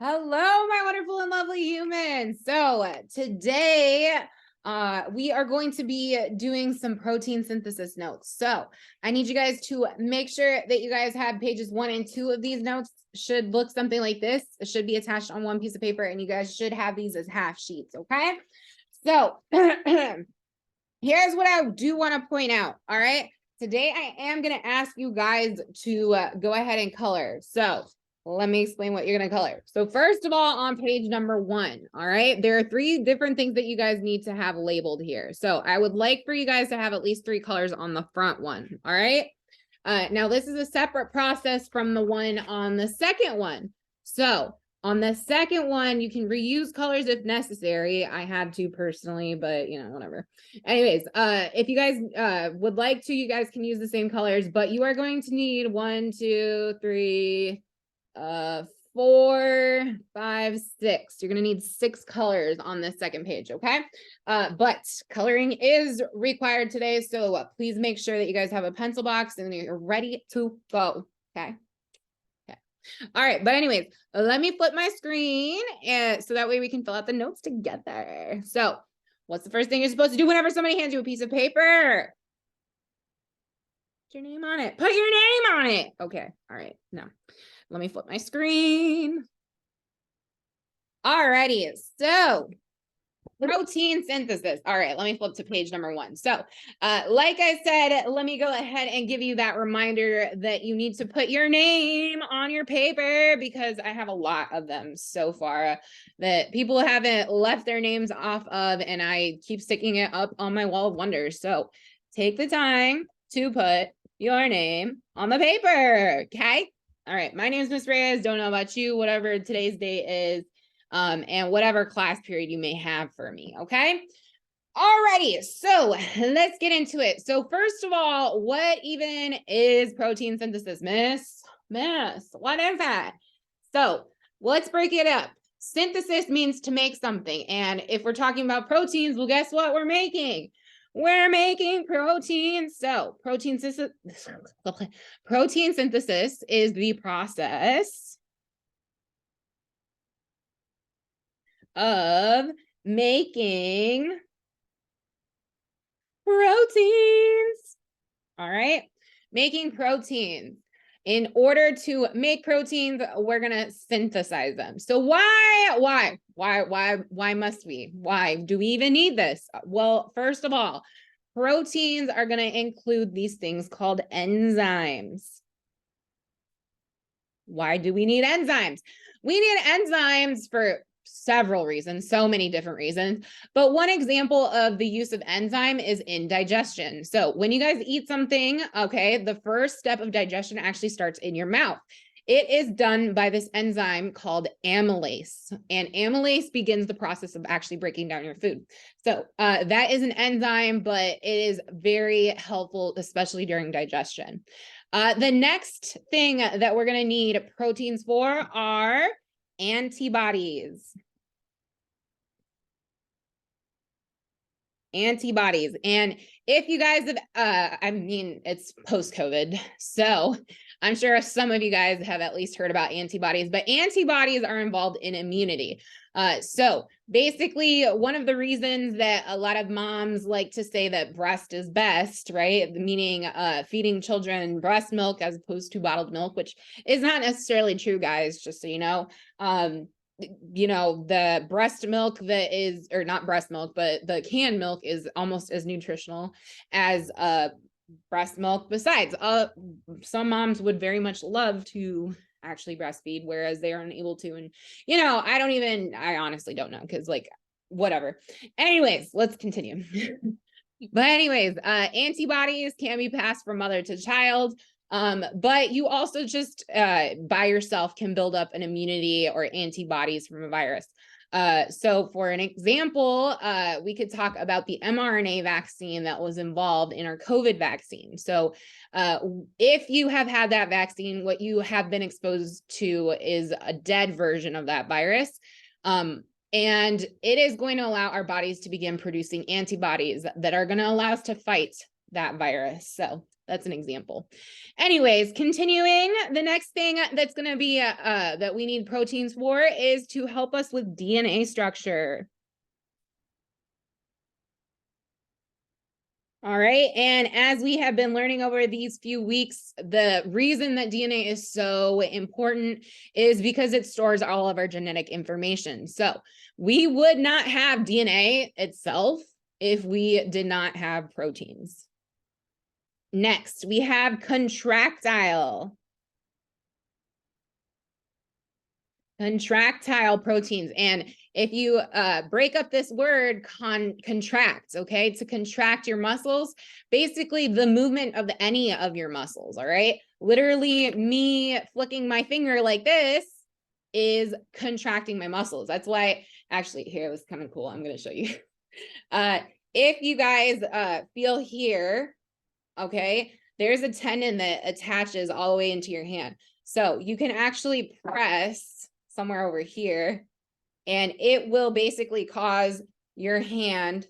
Hello, my wonderful and lovely humans. So today we are going to be doing some protein synthesis notes. So I need you guys to make sure that you guys have pages 1 and 2 of these notes. Should look something like this. It should be attached on one piece of paper, and you guys should have these as half sheets, okay? So here's what I do want to point out, all right? Today I am going to ask you guys to go ahead and color. So let me explain what you're going to color. So first of all, on page number 1, all right, there are 3 different things that you guys need to have labeled here. So I would like for you guys to have at least 3 colors on the front one, all right? Now this is a separate process from the one on the second one. So on the second one, you can reuse colors if necessary. I had to personally, but you know, whatever. Anyways, if you guys would like to, you guys can use the same colors, but you are going to need 1, 2, 3, 4, 5, 6. You're gonna need 6 colors on this second page, okay? But coloring is required today, so please make sure that you guys have a pencil box and you're ready to go, okay? All right, but anyways, let me flip my screen and so that way we can fill out the notes together. So what's the first thing you're supposed to do whenever somebody hands you a piece of paper? Put your name on it. Put your name on it. Okay, all right, now let me flip my screen. All righty, so protein synthesis. All right, let me flip to page number 1. So like I said, let me go ahead and give you that reminder that you need to put your name on your paper because I have a lot of them so far that people haven't left their names off of, and I keep sticking it up on my wall of wonders. So take the time to put your name on the paper, okay? All right, my name is Miss Reyes. Don't know about you, whatever today's date is. And whatever class period you may have for me, okay? Alrighty, so let's get into it. So first of all, what even is protein synthesis, Miss? What is that? So let's break it up. Synthesis means to make something. And if we're talking about proteins, well, guess what we're making? We're making protein. So protein synthesis is the process of making proteins. All right, making proteins. In order to make proteins, we're gonna synthesize them. So why must we? Why do we even need this? Well, first of all, proteins are gonna include these things called enzymes. Why do we need enzymes? We need enzymes for several reasons, so many different reasons. But one example of the use of enzyme is in digestion. So when you guys eat something, okay, the first step of digestion actually starts in your mouth. It is done by this enzyme called amylase, and amylase begins the process of actually breaking down your food. So that is an enzyme, but it is very helpful, especially during digestion. The next thing that we're going to need proteins for are antibodies. Antibodies. And if you guys have, I mean, it's post-COVID, so I'm sure some of you guys have at least heard about antibodies, but antibodies are involved in immunity. So basically, one of the reasons that a lot of moms like to say that breast is best, right? Meaning feeding children breast milk as opposed to bottled milk, which is not necessarily true, guys, just so you know. You know, the breast milk that is, or not breast milk, but the canned milk is almost as nutritional as breast milk. Besides, some moms would very much love to actually breastfeed, whereas they aren't able to. And, you know, I honestly don't know, because like, whatever. Anyways, let's continue. But anyways, antibodies can be passed from mother to child. But you also just by yourself can build up an immunity or antibodies from a virus. So for an example, we could talk about the mRNA vaccine that was involved in our COVID vaccine. So if you have had that vaccine, what you have been exposed to is a dead version of that virus. And it is going to allow our bodies to begin producing antibodies that are going to allow us to fight that virus. So that's an example. Anyways, continuing, the next thing that's going to be that we need proteins for is to help us with DNA structure. All right. And as we have been learning over these few weeks, the reason that DNA is so important is because it stores all of our genetic information. So we would not have DNA itself if we did not have proteins. Next, we have contractile. Contractile proteins. And if you break up this word, contract, okay, to contract your muscles, basically the movement of any of your muscles, all right? Literally me flicking my finger like this is contracting my muscles. That's why, actually, here, it was kind of cool. I'm going to show you. If you guys feel here, okay, there's a tendon that attaches all the way into your hand. So you can actually press somewhere over here, and it will basically cause your hand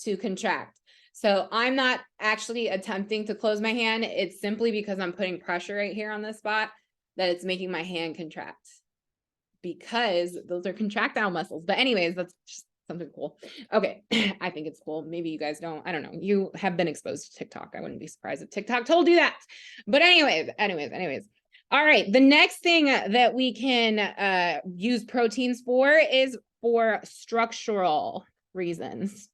to contract. So I'm not actually attempting to close my hand. It's simply because I'm putting pressure right here on this spot that it's making my hand contract, because those are contractile muscles. But anyways, that's just something cool. Okay, I think it's cool. Maybe you guys don't. I don't know. You have been exposed to TikTok. I wouldn't be surprised if TikTok told you that. But anyways. All right, the next thing that we can use proteins for is for structural reasons.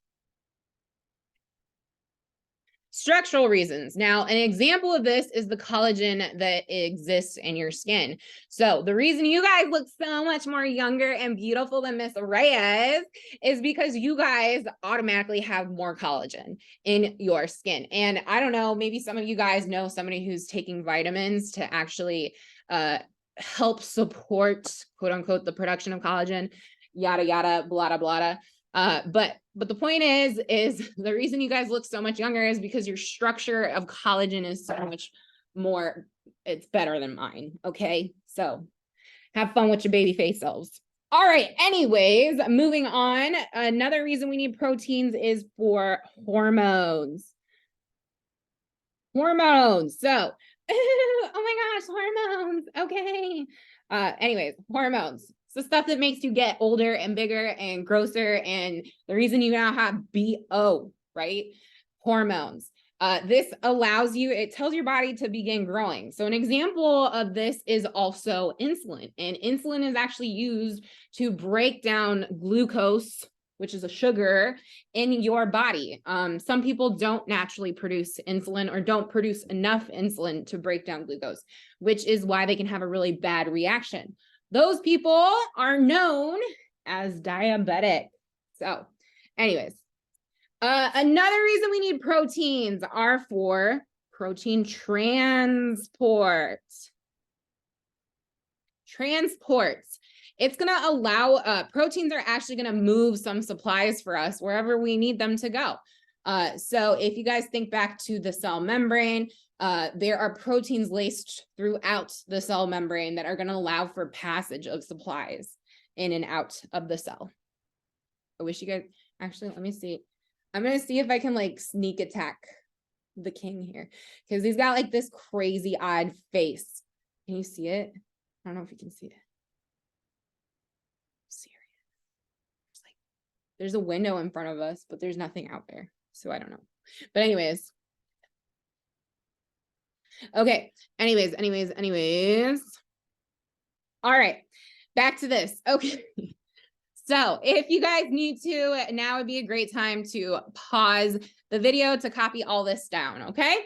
Structural reasons. Now, an example of this is the collagen that exists in your skin. So the reason you guys look so much more younger and beautiful than Miss Reyes is because you guys automatically have more collagen in your skin. And I don't know, maybe some of you guys know somebody who's taking vitamins to actually help support, quote unquote, the production of collagen, yada, yada, blah, blah, blah. But the point is the reason you guys look so much younger is because your structure of collagen is so much more, it's better than mine. Okay. So have fun with your baby face selves. All right. Anyways, moving on. Another reason we need proteins is for hormones. Hormones. So, oh my gosh, hormones. Okay. Anyways, hormones. So stuff that makes you get older and bigger and grosser, and the reason you now have BO, right? Hormones. This allows you, it tells your body to begin growing. So an example of this is also insulin, and insulin is actually used to break down glucose, which is a sugar, in your body. Some people don't naturally produce insulin or don't produce enough insulin to break down glucose, which is why they can have a really bad reaction. Those people are known as diabetic. So anyways, another reason we need proteins are for protein transport. Transports. It's going to allow, proteins are actually going to move some supplies for us wherever we need them to go. So if you guys think back to the cell membrane, there are proteins laced throughout the cell membrane that are going to allow for passage of supplies in and out of the cell. I wish you guys, actually, let me see. I'm going to see if I can like sneak attack the king here, because he's got like this crazy odd face. Can you see it? I don't know if you can see it. There's a window in front of us, but there's nothing out there. So I don't know. But anyways. Okay. Anyways. All right. Back to this. Okay. So if you guys need to, now would be a great time to pause the video to copy all this down. Okay.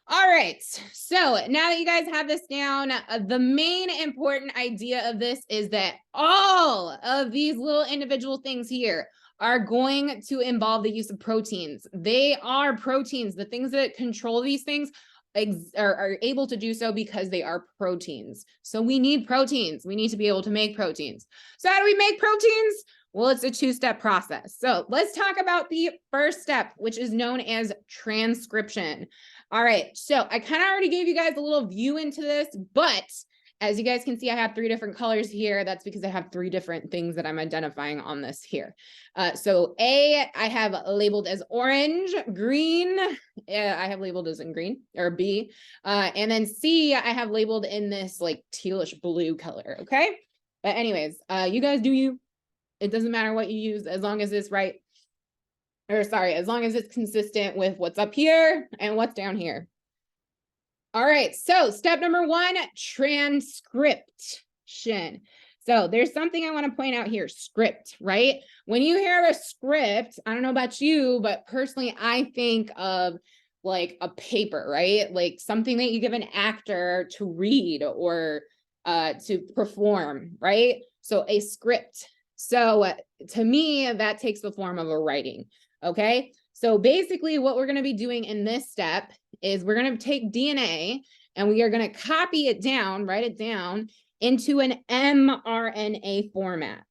All right, so now that you guys have this down, the main important idea of this is that all of these little individual things here are going to involve the use of proteins. They are proteins. The things that control these things are able to do so because they are proteins. So we need proteins. We need to be able to make proteins. So how do we make proteins? Well, it's a two-step process. So let's talk about the first step, which is known as transcription. All right, so I kind of already gave you guys a little view into this, but as you guys can see, I have 3 different colors here. That's because I have 3 different things that I'm identifying on this here. So A, I have labeled as orange, green, I have labeled as in green, or B. And then C, I have labeled in this like tealish blue color, okay? But anyways, you guys do you. It doesn't matter what you use as long as it's right. Or sorry, as long as it's consistent with what's up here and what's down here. All right, so step number 1, transcription. So there's something I want to point out here, script, right? When you hear a script, I don't know about you, but personally, I think of like a paper, right? Like something that you give an actor to read or to perform, right? So a script. So to me, that takes the form of a writing, okay? So basically what we're going to be doing in this step is we're going to take DNA and we are going to copy it down, write it down into an mRNA format.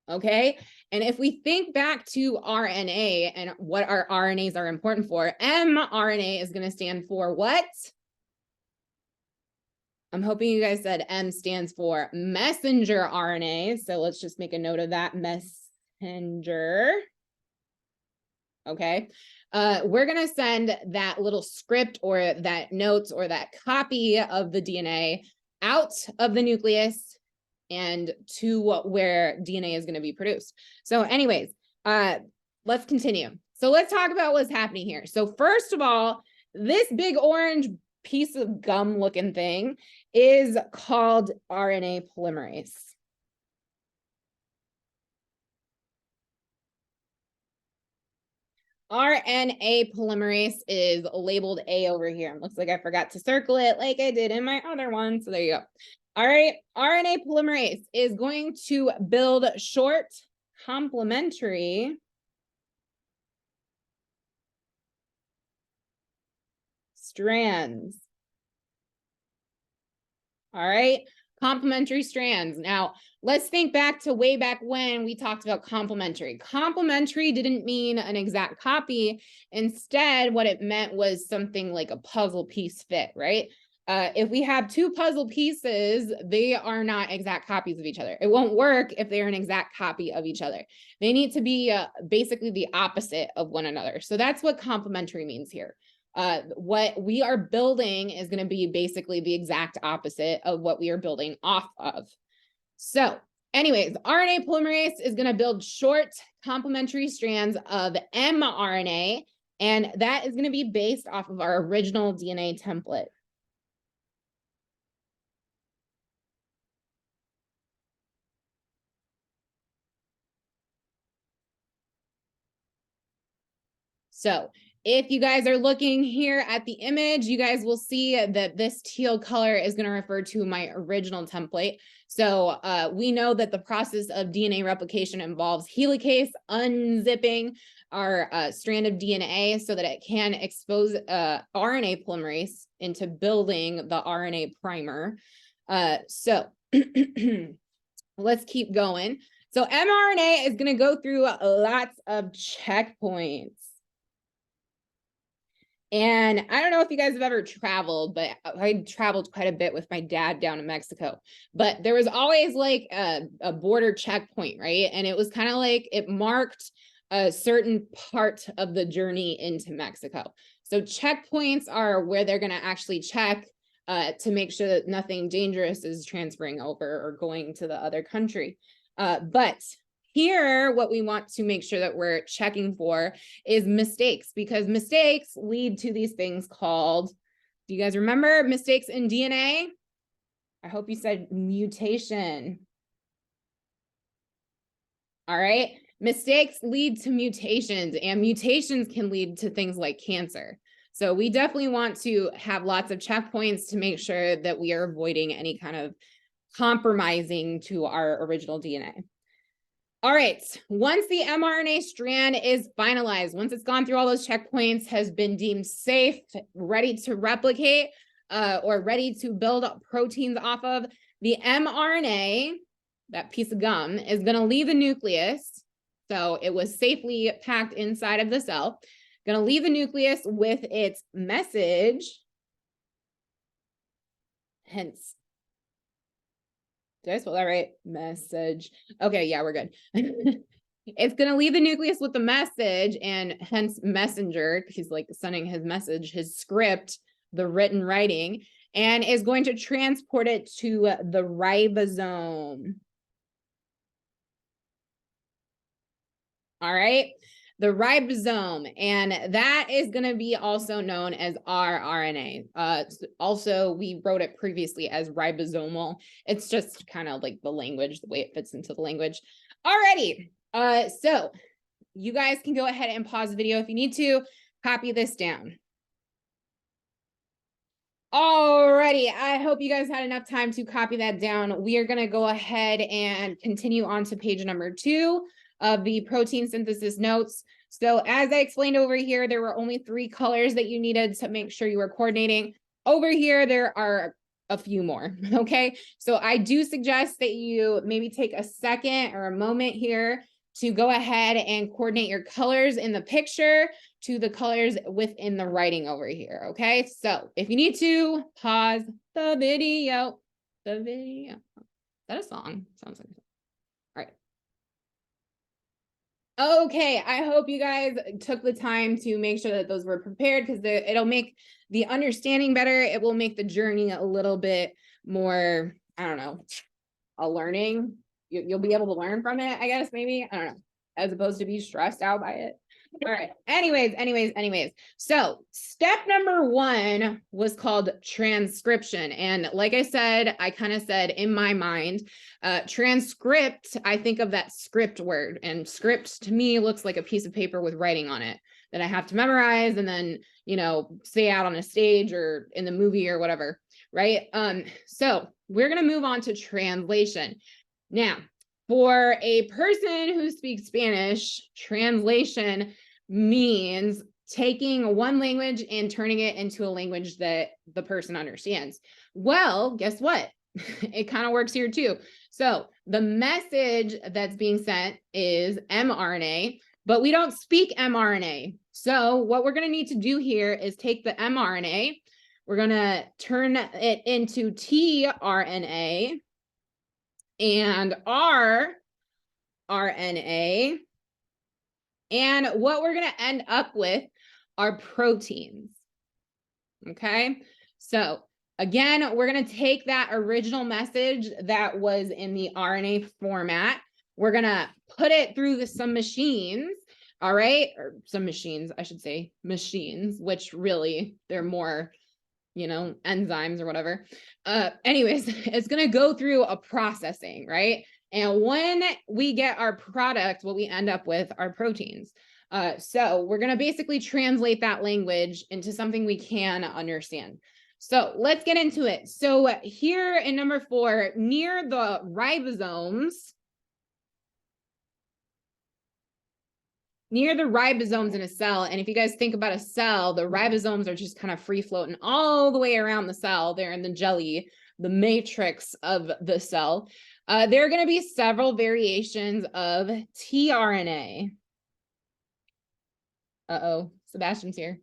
Okay. And if we think back to RNA and what our RNAs are important for, mRNA is going to stand for what? I'm hoping you guys said M stands for messenger RNA. So let's just make a note of that, messenger. Okay, we're going to send that little script or that notes or that copy of the DNA out of the nucleus and to where DNA is going to be produced. So anyways, let's continue. So let's talk about what's happening here. So first of all, this big orange piece of gum looking thing is called RNA polymerase. RNA polymerase is labeled A over here. Looks like I forgot to circle it like I did in my other one. So there you go. All right. RNA polymerase is going to build short complementary strands. All right. Complementary strands. Now, let's think back to way back when we talked about complementary. Complementary didn't mean an exact copy. Instead, what it meant was something like a puzzle piece fit, right? If we have 2 puzzle pieces, they are not exact copies of each other. It won't work if they're an exact copy of each other. They need to be basically the opposite of one another. So that's what complementary means here. What we are building is going to be basically the exact opposite of what we are building off of. So anyways, RNA polymerase is going to build short complementary strands of mRNA, and that is going to be based off of our original DNA template. So if you guys are looking here at the image, you guys will see that this teal color is going to refer to my original template. So we know that the process of DNA replication involves helicase unzipping our strand of DNA so that it can expose RNA polymerase into building the RNA primer. So let's keep going. So mRNA is going to go through lots of checkpoints. And I don't know if you guys have ever traveled, but I traveled quite a bit with my dad down in Mexico. But there was always like a border checkpoint, right? And it was kind of like it marked a certain part of the journey into Mexico. So checkpoints are where they're going to actually check to make sure that nothing dangerous is transferring over or going to the other country. But here, what we want to make sure that we're checking for is mistakes, because mistakes lead to these things called, do you guys remember mistakes in DNA? I hope you said mutation. All right. Mistakes lead to mutations, and mutations can lead to things like cancer. So we definitely want to have lots of checkpoints to make sure that we are avoiding any kind of compromising to our original DNA. All right, once the mRNA strand is finalized, once it's gone through all those checkpoints, has been deemed safe, ready to replicate, or ready to build up proteins off of, the mRNA, that piece of gum, is going to leave the nucleus. So it was safely packed inside of the cell, going to leave the nucleus with its message, hence Did I spell that right? Message. Okay, yeah, we're good. It's going to leave the nucleus with the message, and hence messenger. He's like sending his message, his script, the written writing, and is going to transport it to the ribosome. All right, the ribosome, and that is going to be also known as rRNA. Also, we wrote it previously as ribosomal. It's just kind of like the language, the way it fits into the language. Alrighty, so you guys can go ahead and pause the video if you need to. Copy this down. Alrighty, I hope you guys had enough time to copy that down. We are going to go ahead and continue on to page number 2 of the protein synthesis notes. So as I explained over here, there were only 3 colors that you needed to make sure you were coordinating. Over here, there are a few more, okay? So I do suggest that you maybe take a second or a moment here to go ahead and coordinate your colors in the picture to the colors within the writing over here, okay? So if you need to, pause the video. Is that a song? Sounds like it. All right. Okay, I hope you guys took the time to make sure that those were prepared, because it'll make the understanding better. It will make the journey a little bit more, I don't know, a learning. You'll be able to learn from it, I guess, maybe. I don't know, as opposed to be stressed out by it. All right. Anyways. So step number 1 was called transcription. And like I said, I kind of said in my mind, transcript, I think of that script word, and script to me looks like a piece of paper with writing on it that I have to memorize and then, you know, say out on a stage or in the movie or whatever. Right. So we're going to move on to translation. Now, for a person who speaks Spanish, translation means taking one language and turning it into a language that the person understands. Well, guess what? It kind of works here too. So the message that's being sent is mRNA, but we don't speak mRNA. So what we're going to need to do here is take the mRNA, we're going to turn it into tRNA and rRNA. And what we're going to end up with are proteins. Okay. So again, we're going to take that original message that was in the RNA format. We're going to put it through some machines. All right. Or some machines, I should say machines, which really they're more, you know, enzymes or whatever. Anyways, it's going to go through a processing, right? And when we get our product, what we end up with are proteins. So we're going to basically translate that language into something we can understand. So let's get into it. So here in number 4, near the ribosomes, in a cell, and if you guys think about a cell, the ribosomes are just kind of free floating all the way around the cell. They're in the jelly, the matrix of the cell. There are going to be several variations of tRNA. Sebastian's here.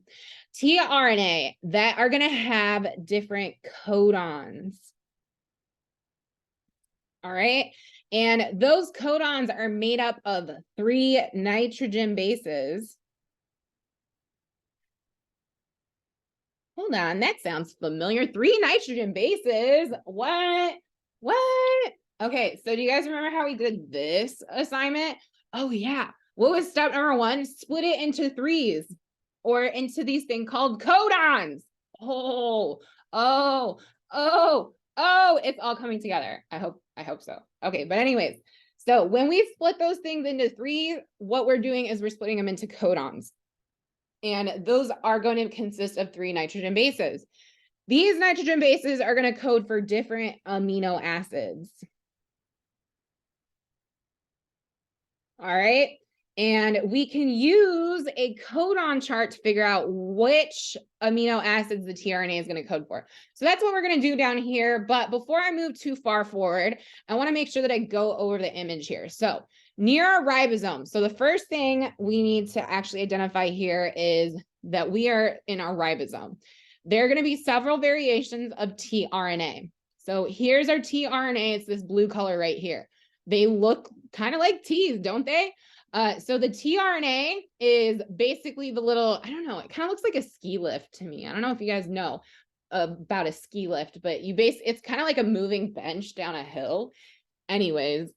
tRNA that are going to have different codons. All right. And those codons are made up of 3 nitrogen bases. Hold on, that sounds familiar. 3 nitrogen bases. What? Okay, so do you guys remember how we did this assignment? Oh yeah. What was step number 1? Split it into 3s or into these things called codons. It's all coming together. I hope so. Okay, but anyways, so when we split those things into 3, what we're doing is we're splitting them into codons. And those are going to consist of 3 nitrogen bases. These nitrogen bases are going to code for different amino acids. All right. And we can use a codon chart to figure out which amino acids the tRNA is going to code for. So that's what we're going to do down here. But before I move too far forward, I want to make sure that I go over the image here. So near our ribosome. So the first thing we need to actually identify here is that we are in our ribosome. There are going to be several variations of tRNA. So here's our tRNA. It's this blue color right here. They look kind of like T's, don't they? So the tRNA is basically the little, I don't know, it kind of looks like a ski lift to me. I don't know if you guys know about a ski lift, but it's kind of like a moving bench down a hill. Anyways,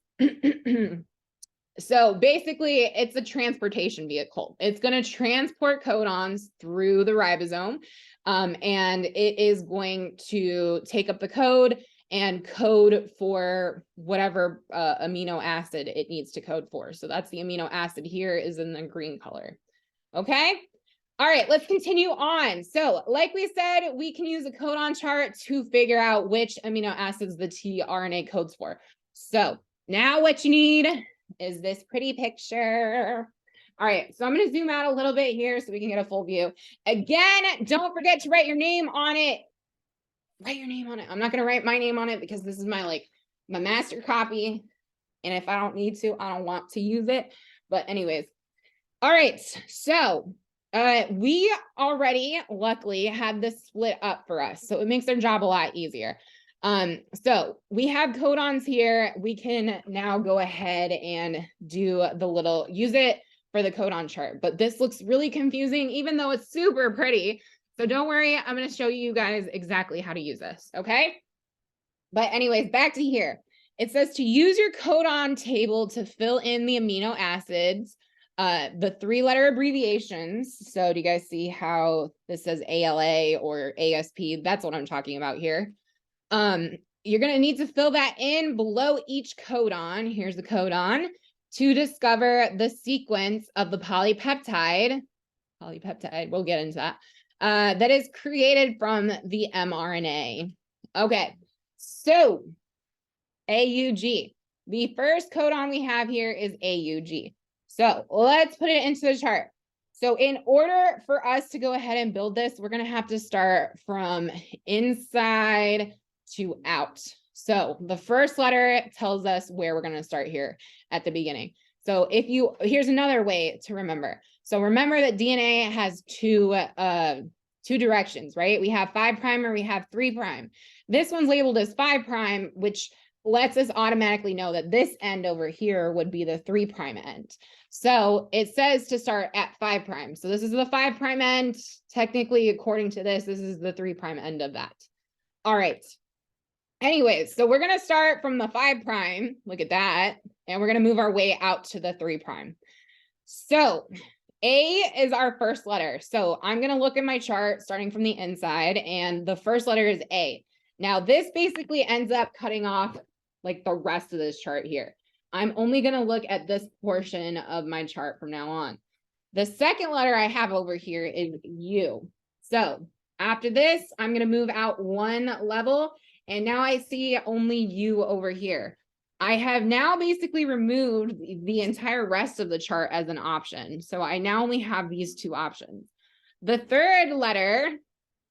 so basically it's a transportation vehicle. It's going to transport codons through the ribosome, and it is going to take up the code and code for whatever amino acid it needs to code for. So that's the amino acid here is in the green color. Okay. All right, let's continue on. So like we said, we can use a codon chart to figure out which amino acids the tRNA codes for. So now what you need is this pretty picture. All right, so I'm going to zoom out a little bit here so we can get a full view. Again, don't forget to write your name on it. Write your name on it. I'm not going to write my name on it because this is my master copy. And if I don't need to, I don't want to use it. But anyways, all right, so we already luckily had this split up for us. So it makes our job a lot easier. So we have codons here. We can now go ahead and use it for the codon chart, but this looks really confusing, even though it's super pretty. So don't worry, I'm going to show you guys exactly how to use this. Okay. But anyways, back to here. It says to use your codon table to fill in the amino acids, the 3-letter abbreviations. So do you guys see how this says ALA or ASP? That's what I'm talking about here. You're going to need to fill that in below each codon. Here's the codon to discover the sequence of the polypeptide, we'll get into that, that is created from the mRNA. Okay, so AUG. The first codon we have here is AUG. So let's put it into the chart. So in order for us to go ahead and build this, we're going to have to start from inside to out. So the first letter tells us where we're going to start here at the beginning. So here's another way to remember. So remember that DNA has two directions, right? We have 5' or we have 3'. This one's labeled as 5', which lets us automatically know that this end over here would be the 3' end. So it says to start at 5'. So this is the 5' end. Technically, according to this is the 3' end of that. All right. Anyways, so we're going to start from the 5'. Look at that. And we're going to move our way out to the 3'. So A is our first letter. So I'm going to look at my chart starting from the inside, and the first letter is A. Now this basically ends up cutting off like the rest of this chart here. I'm only going to look at this portion of my chart from now on. The second letter I have over here is U. So after this, I'm going to move out one level, and now I see only U over here. I have now basically removed the entire rest of the chart as an option. So I now only have these two options. The third letter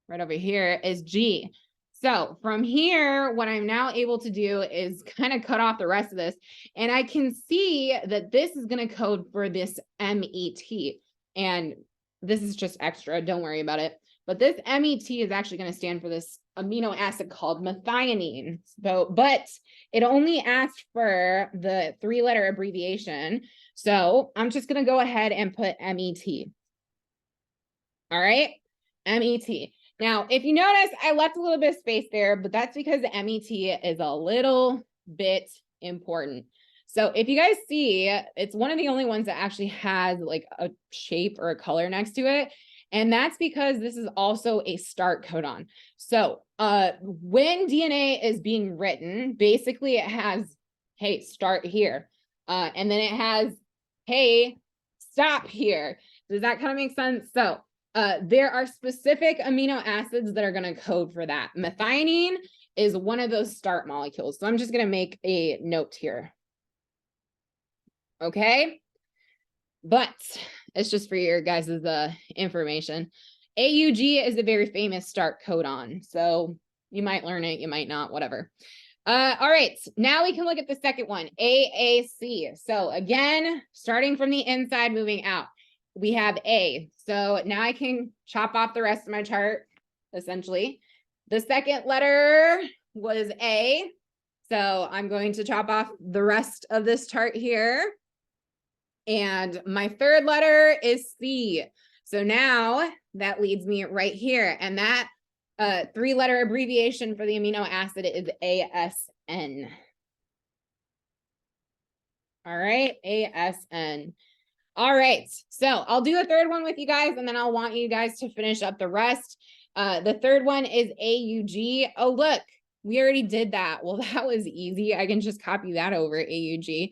right over here is G. So from here, what I'm now able to do is kind of cut off the rest of this. And I can see that this is going to code for this MET. And this is just extra. Don't worry about it. But this MET is actually going to stand for this amino acid called methionine. So, but it only asked for the 3-letter abbreviation. So I'm just going to go ahead and put MET. All right, MET. Now, if you notice, I left a little bit of space there, but that's because the MET is a little bit important. So if you guys see, it's one of the only ones that actually has like a shape or a color next to it. And that's because this is also a start codon. So when DNA is being written, basically it has, hey, start here. And then it has, hey, stop here. Does that kind of make sense? So there are specific amino acids that are going to code for that. Methionine is one of those start molecules. So I'm just going to make a note here. Okay. But it's just for your guys' information. AUG is a very famous start codon. So you might learn it, you might not, whatever. All right, now we can look at the second one, AAC. So again, starting from the inside, moving out, we have A. So now I can chop off the rest of my chart, essentially. The second letter was A. So I'm going to chop off the rest of this chart here. And my third letter is C. So now that leads me right here. And that 3-letter abbreviation for the amino acid is ASN. All right, ASN. All right, so I'll do a third one with you guys, and then I'll want you guys to finish up the rest. The third one is AUG. Oh, look, we already did that. Well, that was easy. I can just copy that over, AUG.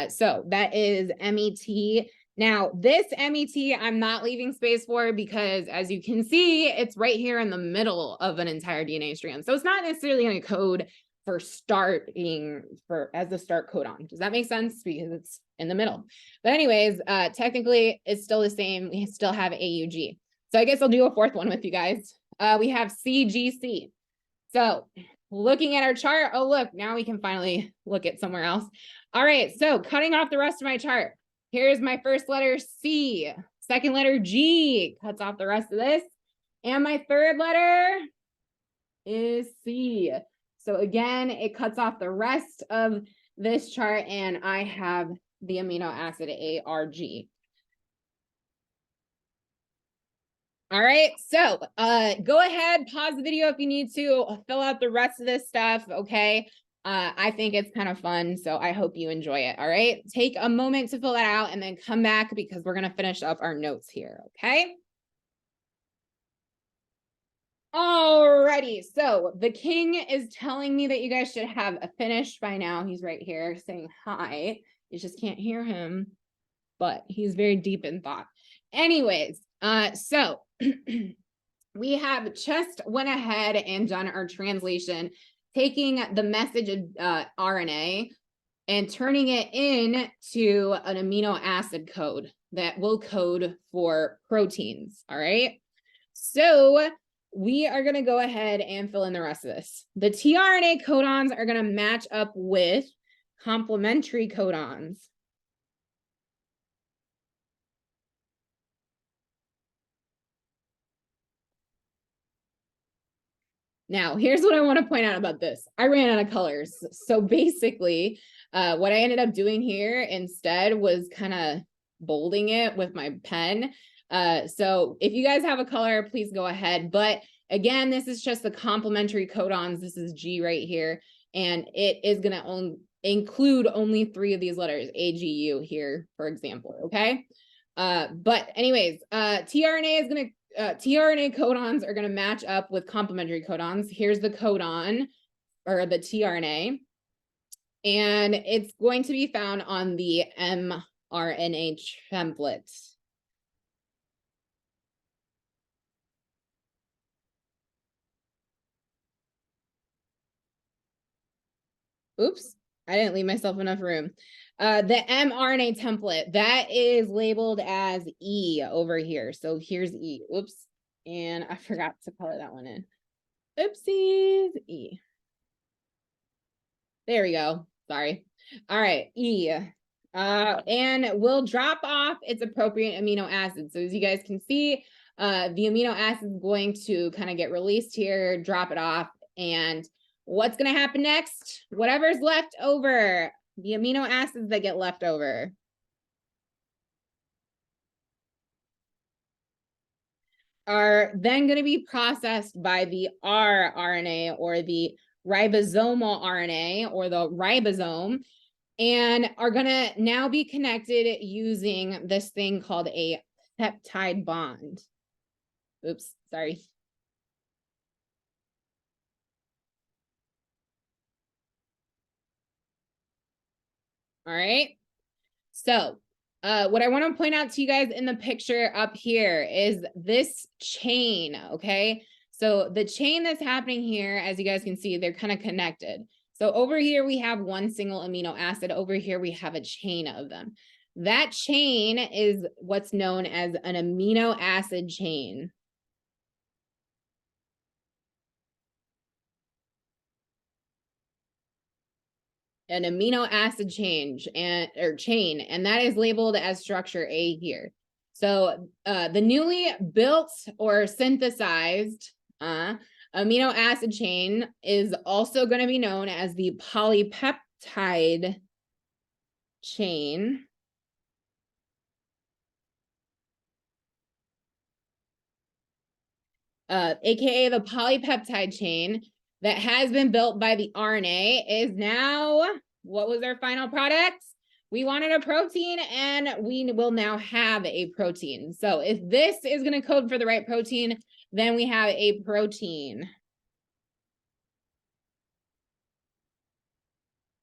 So that is MET. Now, this MET, I'm not leaving space for because, as you can see, it's right here in the middle of an entire DNA strand. So it's not necessarily going to code for starting as the start codon. Does that make sense? Because it's in the middle. But anyways, technically it's still the same. We still have AUG. So I guess I'll do a fourth one with you guys. We have CGC. So looking at our chart, oh, look, now we can finally look at somewhere else. All right, so cutting off the rest of my chart. Here's my first letter C, second letter G, cuts off the rest of this. And my third letter is C. So again, it cuts off the rest of this chart, and I have the amino acid ARG. All right, so go ahead, pause the video if you need to, fill out the rest of this stuff, okay? I think it's kind of fun, so I hope you enjoy it, all right? Take a moment to fill that out and then come back because we're gonna finish up our notes here, okay? Alrighty, so the king is telling me that you guys should have a finish by now. He's right here saying hi. You just can't hear him, but he's very deep in thought. Anyways, so we have just went ahead and done our translation, taking the message of RNA and turning it into an amino acid code that will code for proteins, all right? So we are going to go ahead and fill in the rest of this. The tRNA codons are going to match up with complementary codons. Now, here's what I want to point out about this. I ran out of colors. So basically, what I ended up doing here instead was kind of bolding it with my pen. So if you guys have a color, please go ahead. But again, this is just the complementary codons. This is G right here. And it is going to include only 3 of these letters, AGU here, for example, okay? But anyways, tRNA codons are going to match up with complementary codons. Here's the codon, or the tRNA, and it's going to be found on the mRNA template. Oops, I didn't leave myself enough room. The mRNA template, that is labeled as E over here. So here's E. Oops. And I forgot to color that one in. Oopsies. E. There we go. Sorry. All right. E. And we'll drop off its appropriate amino acid. So as you guys can see, the amino acid is going to kind of get released here, drop it off. And what's going to happen next? Whatever's left over, the amino acids that get left over, are then going to be processed by the rRNA, or the ribosomal RNA, or the ribosome, and are going to now be connected using this thing called a peptide bond. Oops, sorry. All right. So what I want to point out to you guys in the picture up here is this chain, okay? So the chain that's happening here, as you guys can see, they're kind of connected. So over here, we have one single amino acid. Over here, we have a chain of them. That chain is what's known as an amino acid chain. An amino acid chain, and that is labeled as structure A here. So the newly built or synthesized amino acid chain is also going to be known as the polypeptide chain. AKA the polypeptide chain that has been built by the RNA is now, what was our final product? We wanted a protein and we will now have a protein. So if this is going to code for the right protein, then we have a protein.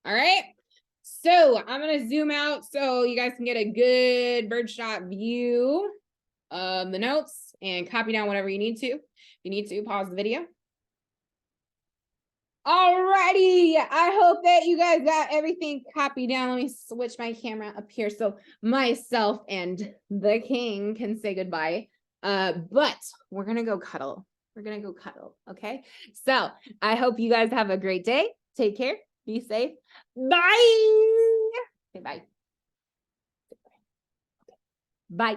All right. So I'm going to zoom out so you guys can get a good birdshot view of the notes and copy down whatever you need to. If you need to, pause the video. Alrighty, I hope that you guys got everything copied down. Let me switch my camera up here so myself and the king can say goodbye. But we're gonna go cuddle. We're gonna go cuddle, okay? So I hope you guys have a great day. Take care, be safe. Bye. Say bye. Bye.